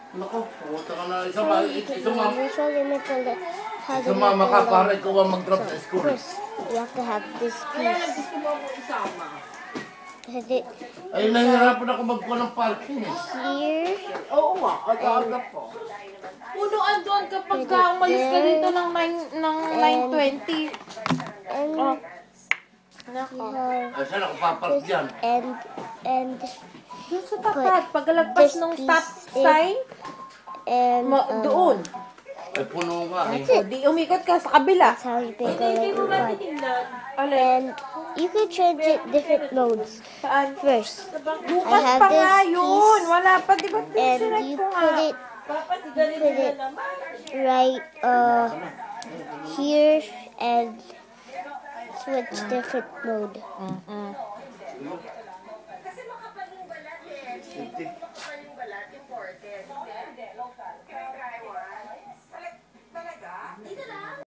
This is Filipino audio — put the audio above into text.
Naku, pumunta ka na. Isang mama ka para ikaw ang mag-drop sa school. First, you have to have this Kaya piece. gusto mo akong isama. Ay, nahihirapan ako magkuha ng parking eh. Here, Oo nga, aga-aga po. Punuan doon kapag ka umalis ka dito ng 9:20. and Oh. you Nako. have Ay, saan ako papark dyan? and Doon sa tapat, pagkalagpas ng stop sign, doon. Ay, puno nga eh. O, di umikot ka sa kabila. that's how you pick a light bulb. Alin? And you can change it different modes. Saan? First, Bukas have pa this nga yun. piece. Wala pa, di ba? and Sinag you ko nga. put it right here and switch different mode. Safety.